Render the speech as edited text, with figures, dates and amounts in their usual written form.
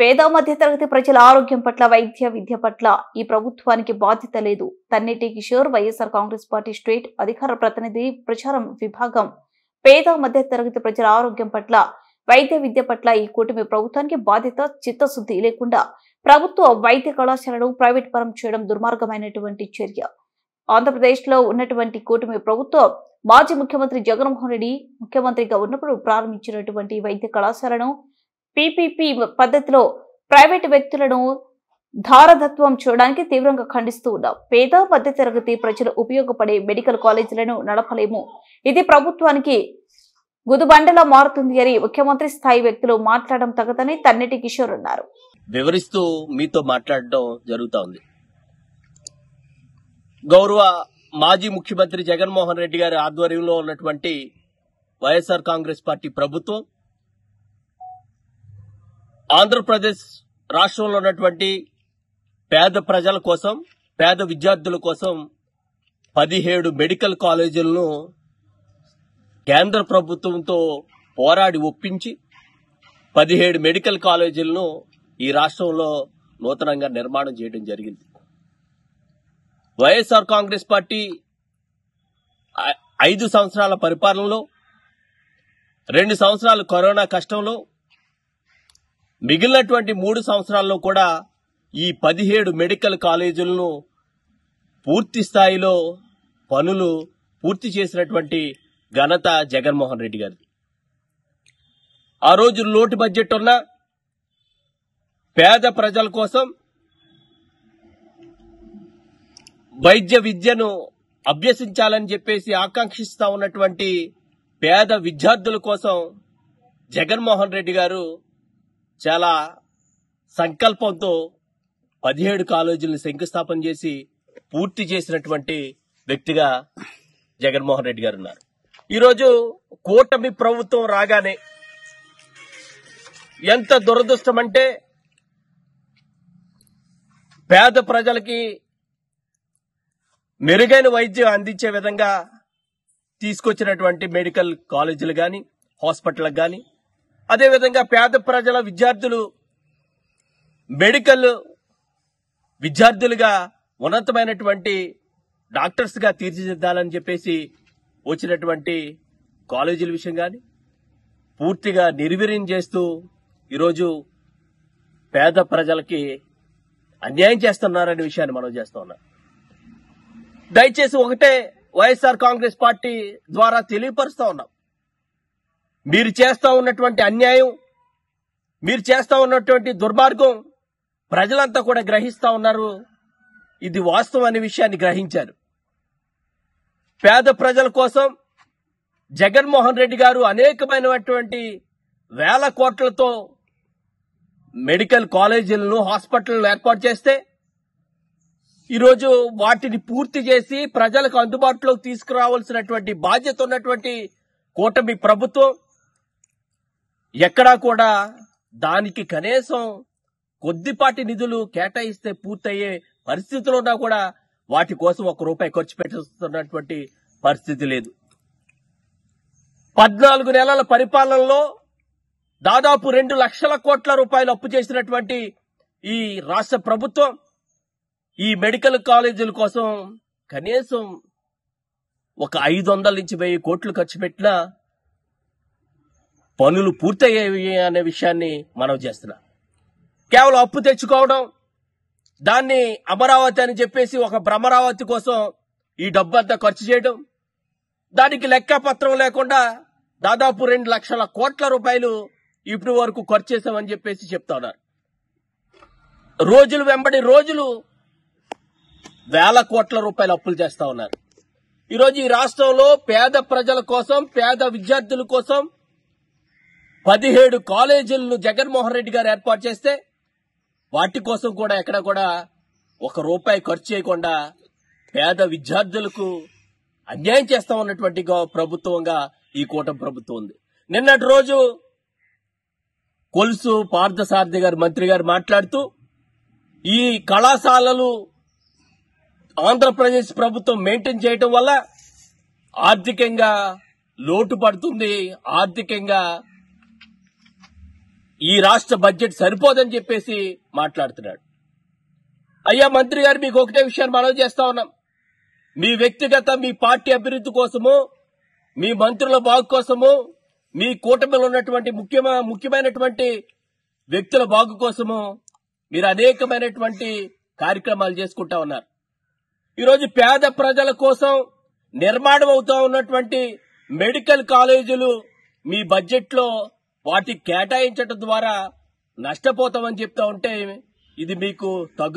పేద మధ్యతరగతి ప్రజల ఆరోగ్యం పట్ల వైద్య విద్య పట్ల ఈ ప్రభుత్వానికి బాధ్యత లేదు. తన్నెటి కిషోర్, వైఎస్ఆర్ కాంగ్రెస్ పార్టీ స్టేట్ అధికార ప్రతినిధి, ప్రచారం విభాగం. పేద మధ్యతరగతి ప్రజల ఆరోగ్యం పట్ల వైద్య విద్య పట్ల ఈ కూటమి ప్రభుత్వానికి బాధ్యత, చిత్తశుద్ధి లేకుండా ప్రభుత్వ వైద్య కళాశాలను ప్రైవేట్ పరం చేయడం దుర్మార్గమైనటువంటి చర్య. ఆంధ్రప్రదేశ్ లో ఉన్నటువంటి కూటమి ప్రభుత్వం మాజీ ముఖ్యమంత్రి జగన్మోహన్ రెడ్డి ముఖ్యమంత్రిగా ఉన్నప్పుడు ప్రారంభించినటువంటి వైద్య కళాశాలను పీపీపీ పద్ధతిలో ప్రైవేటు వ్యక్తులను ధారదత్వం చేయడానికి తీవ్రంగా ఖండిస్తూ ఉన్నాం. పేద మధ్యతరగతి ప్రజలు ఉపయోగపడే మెడికల్ కాలేజీలను నడపలేము. ఇది ప్రభుత్వానికి గుదుబండలా మారుతుంది అని ముఖ్యమంత్రి స్థాయి వ్యక్తులు మాట్లాడడం తగదని తన్నెటి కిషోర్ అన్నారు. వివరిస్తూ మీతో మాట్లాడడం జరుగుతా ఉంది. గౌరవ మాజీ ముఖ్యమంత్రి జగన్మోహన్ రెడ్డి గారి ఆధ్వర్యంలో ఉన్నటువంటి వైఎస్ఆర్ కాంగ్రెస్ పార్టీ ప్రభుత్వం ఆంధ్రప్రదేశ్ రాష్ట్రంలో ఉన్నటువంటి పేద ప్రజల కోసం, పేద విద్యార్థుల కోసం 17 మెడికల్ కాలేజీలను కేంద్ర ప్రభుత్వంతో పోరాడి ఒప్పించి 17 మెడికల్ కాలేజీలను ఈ రాష్ట్రంలో నూతనంగా నిర్మాణం చేయడం జరిగింది. వైఎస్ఆర్ కాంగ్రెస్ పార్టీ 5 సంవత్సరాల పరిపాలనలో 2 సంవత్సరాలు కరోనా కష్టంలో, మిగిలినటువంటి 3 సంవత్సరాల్లో కూడా ఈ 17 మెడికల్ కాలేజీలను పూర్తి స్థాయిలో పనులు పూర్తి చేసినటువంటి ఘనత జగన్మోహన్ రెడ్డి గారిది. ఆ రోజు లోటు బడ్జెట్ ఉన్న పేద ప్రజల కోసం వైద్య విద్యను అభ్యసించాలని చెప్పేసి ఆకాంక్షిస్తా ఉన్నటువంటి పేద విద్యార్థుల కోసం జగన్మోహన్ రెడ్డి గారు చాలా సంకల్పంతో 17 కాలేజీలను శంకుస్థాపన చేసి పూర్తి చేసినటువంటి వ్యక్తిగా జగన్మోహన్ రెడ్డి గారు ఉన్నారు. ఈరోజు కూటమి ప్రభుత్వం రాగానే ఎంత దురదృష్టం అంటే, పేద ప్రజలకి మెరుగైన వైద్యం అందించే విధంగా తీసుకొచ్చినటువంటి మెడికల్ కాలేజీలు గాని, హాస్పిటల్ గాని, అదేవిధంగా పేద ప్రజల విద్యార్థులు మెడికల్ విద్యార్థులుగా ఉన్నతమైనటువంటి డాక్టర్స్ గా తీర్చిదిద్దాలని చెప్పేసి వచ్చినటువంటి కాలేజీల విషయం గాని పూర్తిగా నిర్వీర్యం చేస్తూ ఈరోజు పేద ప్రజలకి అన్యాయం చేస్తున్నారనే విషయాన్ని మనం చేస్తా ఉన్నాం. దయచేసి ఒకటే వైఎస్ఆర్ కాంగ్రెస్ పార్టీ ద్వారా తెలియపరుస్తా ఉన్నాం. మీరు చేస్తా ఉన్నటువంటి అన్యాయం, మీరు చేస్తా ఉన్నటువంటి దుర్మార్గం ప్రజలంతా కూడా గ్రహిస్తా ఉన్నారు. ఇది వాస్తవం అనే విషయాన్ని గ్రహించారు. పేద ప్రజల కోసం జగన్మోహన్ రెడ్డి గారు అనేకమైనటువంటి వేల కోట్లతో మెడికల్ కాలేజీలను, హాస్పిటల్ను ఏర్పాటు చేస్తే ఈరోజు వాటిని పూర్తి చేసి ప్రజలకు అందుబాటులోకి తీసుకురావాల్సినటువంటి బాధ్యత ఉన్నటువంటి కూటమి ప్రభుత్వం ఎక్కడా కూడా దానికి కనీసం కొద్దిపాటి నిధులు కేటాయిస్తే పూర్తయ్యే పరిస్థితిలో ఉన్నా కూడా వాటి కోసం ₹1 ఖర్చు పెట్టుతున్నటువంటి పరిస్థితి లేదు. 14 నెలల పరిపాలనలో దాదాపు 2 లక్షల కోట్ల రూపాయలు అప్పు చేసినటువంటి ఈ రాష్ట్ర ప్రభుత్వం ఈ మెడికల్ కాలేజీల కోసం కనీసం ఒక 500 నుంచి 1000 కోట్లు ఖర్చు పెట్టినా పనులు పూర్తయ్యేవి అనే విషయాన్ని మనం చేస్తున్నాం. కేవలం అప్పు తెచ్చుకోవడం, దాన్ని అమరావతి అని చెప్పేసి ఒక భ్రమరావతి కోసం ఈ డబ్బంతా ఖర్చు చేయడం, దానికి లెక్కపత్రం లేకుండా దాదాపు 2 లక్షల కోట్ల రూపాయలు ఇప్పటి వరకు ఖర్చు చేశామని చెప్పేసి చెప్తా ఉన్నారు. రోజులు వెంబడి రోజులు వేల కోట్ల రూపాయలు అప్పులు చేస్తా ఉన్నారు. ఈరోజు ఈ రాష్ట్రంలో పేద ప్రజల కోసం, పేద విద్యార్థుల కోసం 17 కాలేజీలను జగన్మోహన్ రెడ్డి గారు ఏర్పాటు చేస్తే వాటి కోసం కూడా ఎక్కడ కూడా ₹1 ఖర్చు చేయకుండా పేద విద్యార్థులకు అన్యాయం చేస్తా ఉన్నటువంటి ప్రభుత్వంగా ఈ కూటమి ప్రభుత్వం ఉంది. నిన్నటి రోజు కొలుసు పార్థసారథి గారు, మంత్రి గారు మాట్లాడుతూ ఈ కళాశాలలు ఆంధ్రప్రదేశ్ ప్రభుత్వం మెయింటైన్ చేయడం వల్ల ఆర్థికంగా లోటు పడుతుంది, ఆర్థికంగా ఈ రాష్ట్ర బడ్జెట్ సరిపోదని చెప్పేసి మాట్లాడుతున్నాడు. అయ్యా మంత్రి గారు, మీకు ఒకటే విషయాన్ని మనవి చేస్తా ఉన్నాం. మీ వ్యక్తిగత, మీ పార్టీ అభివృద్ధి కోసము, మీ మంత్రుల బాగు కోసము, మీ కూటమిలో ఉన్నటువంటి ముఖ్యమైనటువంటి వ్యక్తుల బాగు కోసము మీరు అనేకమైనటువంటి కార్యక్రమాలు చేసుకుంటా ఉన్నారు. ఈరోజు పేద ప్రజల కోసం నిర్మాణం అవుతా ఉన్నటువంటి మెడికల్ కాలేజీలు మీ బడ్జెట్ లో వాటికి కేటాయించడం ద్వారా నష్టపోతామని చెప్తా ఉంటే ఇది మీకు తగ్గ